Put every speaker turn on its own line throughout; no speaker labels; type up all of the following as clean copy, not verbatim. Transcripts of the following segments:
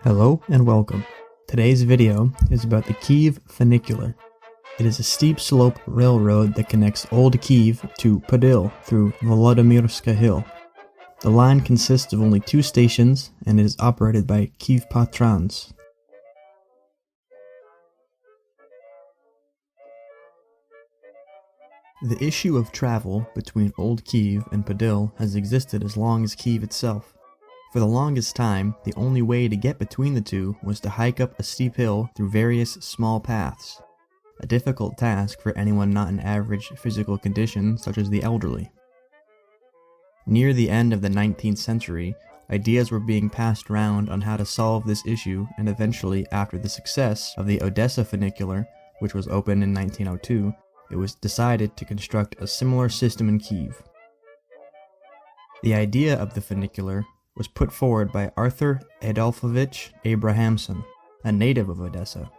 Hello and welcome. Today's video is about the Kyiv Funicular. It is a steep slope railroad that connects Old Kyiv to Podil through Volodomyrska Hill. The line consists of only 2 stations and it is operated by Kyiv Patrons. The issue of travel between Old Kyiv and Podil has existed as long as Kyiv itself. For the longest time, the only way to get between the two was to hike up a steep hill through various small paths, a difficult task for anyone not in average physical condition such as the elderly. Near the end of the 19th century, ideas were being passed around on how to solve this issue, and eventually, after the success of the Odessa Funicular, which was opened in 1902, it was decided to construct a similar system in Kyiv. The idea of the funicular was put forward by Arthur Adolfovich Abrahamson, a native of Odessa.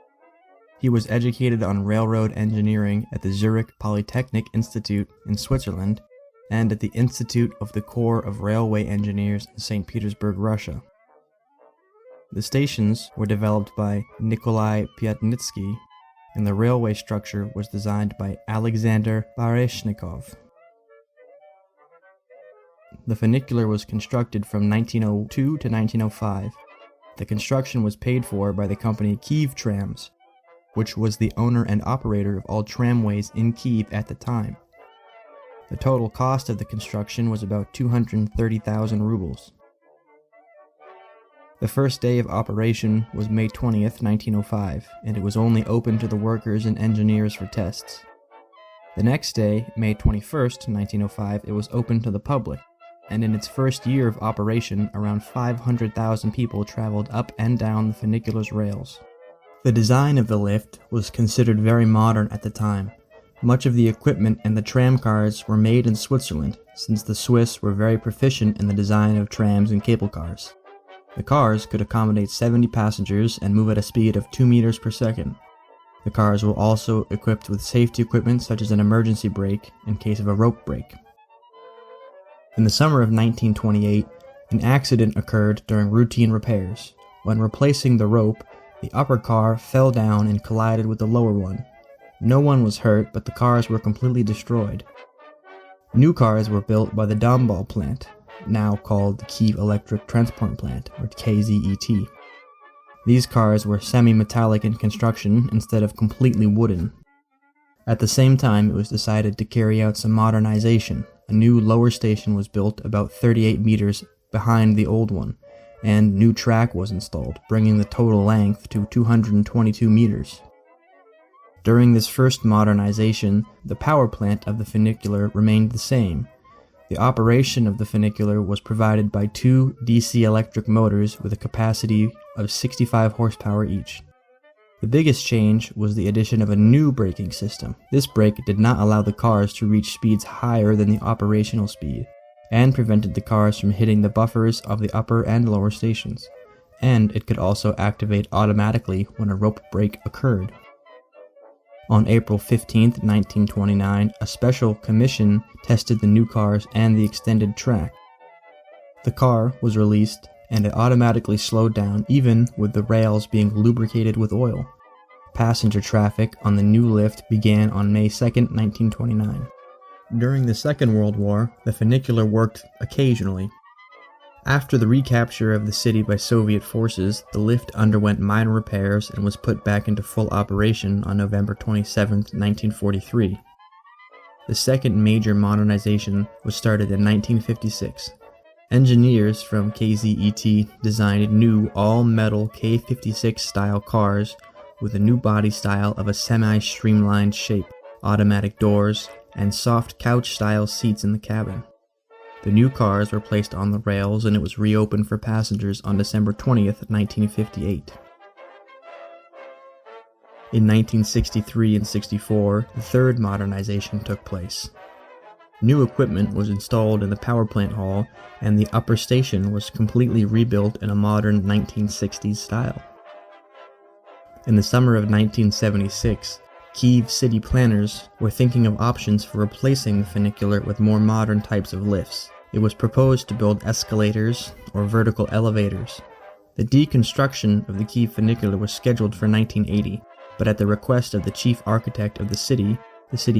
He was educated on railroad engineering at the Zurich Polytechnic Institute in Switzerland and at the Institute of the Corps of Railway Engineers in St. Petersburg, Russia. The stations were developed by Nikolai Pyatnitsky, and the railway structure was designed by Alexander Baryshnikov. The funicular was constructed from 1902 to 1905. The construction was paid for by the company Kyiv Trams, which was the owner and operator of all tramways in Kyiv at the time. The total cost of the construction was about 230,000 rubles. The first day of operation was May 20th, 1905, and it was only open to the workers and engineers for tests. The next day, May 21st, 1905, it was open to the public, and in its first year of operation, around 500,000 people traveled up and down the funicular's rails. The design of the lift was considered very modern at the time. Much of the equipment and the tram cars were made in Switzerland, since the Swiss were very proficient in the design of trams and cable cars. The cars could accommodate 70 passengers and move at a speed of 2 meters per second. The cars were also equipped with safety equipment such as an emergency brake in case of a rope break. In the summer of 1928, an accident occurred during routine repairs. When replacing the rope, the upper car fell down and collided with the lower one. No one was hurt, but the cars were completely destroyed. New cars were built by the Dombal plant, now called the Kyiv Electric Transport Plant, or KZET. These cars were semi-metallic in construction instead of completely wooden. At the same time, it was decided to carry out some modernization. A new lower station was built about 38 meters behind the old one, and new track was installed, bringing the total length to 222 meters. During this first modernization, the power plant of the funicular remained the same. The operation of the funicular was provided by 2 DC electric motors with a capacity of 65 horsepower each. The biggest change was the addition of a new braking system. This brake did not allow the cars to reach speeds higher than the operational speed, and prevented the cars from hitting the buffers of the upper and lower stations, and it could also activate automatically when a rope break occurred. On April 15, 1929, a special commission tested the new cars and the extended track. The car was released, and it automatically slowed down even with the rails being lubricated with oil. Passenger traffic on the new lift began on May 2, 1929. During the Second World War, the funicular worked occasionally. After the recapture of the city by Soviet forces, the lift underwent minor repairs and was put back into full operation on November 27, 1943. The second major modernization was started in 1956. Engineers from KZET designed new all-metal K56 style cars with a new body style of a semi-streamlined shape, automatic doors, and soft couch-style seats in the cabin. The new cars were placed on the rails and it was reopened for passengers on December 20th, 1958. In 1963 and 64, the third modernization took place. New equipment was installed in the power plant hall, and the upper station was completely rebuilt in a modern 1960s style. In the summer of 1976, Kyiv city planners were thinking of options for replacing the funicular with more modern types of lifts. It was proposed to build escalators or vertical elevators. The deconstruction of the Kyiv Funicular was scheduled for 1980, but at the request of the chief architect of the city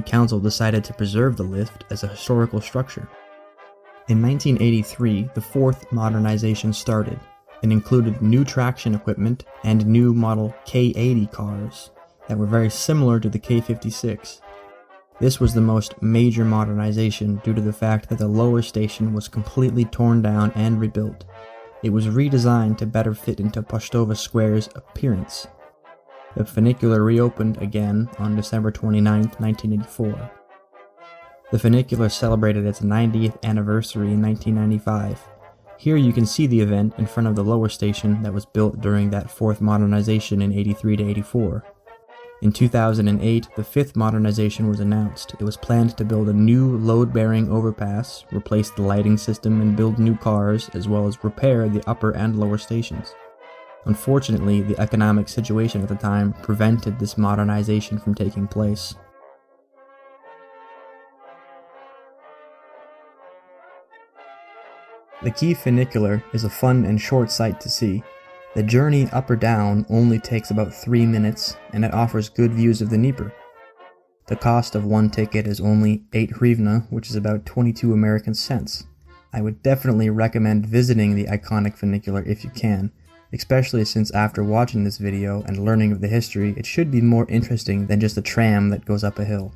council decided to preserve the lift as a historical structure. In 1983, the fourth modernization started and included new traction equipment and new model K80 cars that were very similar to the K56. This was the most major modernization due to the fact that the lower station was completely torn down and rebuilt. It was redesigned to better fit into Poshtova Square's appearance. The funicular reopened again on December 29, 1984. The funicular celebrated its 90th anniversary in 1995. Here you can see the event in front of the lower station that was built during that fourth modernization in 83 to 84. In 2008, the fifth modernization was announced. It was planned to build a new load-bearing overpass, replace the lighting system, and build new cars, as well as repair the upper and lower stations. Unfortunately, the economic situation at the time prevented this modernization from taking place. The Kyiv Funicular is a fun and short sight to see. The journey up or down only takes about 3 minutes, and it offers good views of the Dnieper. The cost of one ticket is only 8 hryvnia, which is about 22 American cents. I would definitely recommend visiting the iconic funicular if you can, especially since after watching this video and learning of the history, it should be more interesting than just a tram that goes up a hill.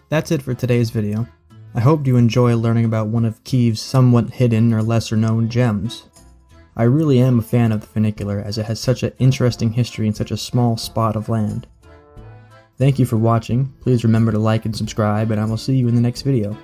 That's it for today's video. I hope you enjoy learning about one of Kyiv's somewhat hidden or lesser known gems. I really am a fan of the funicular as it has such an interesting history in such a small spot of land. Thank you for watching, please remember to like and subscribe, and I will see you in the next video.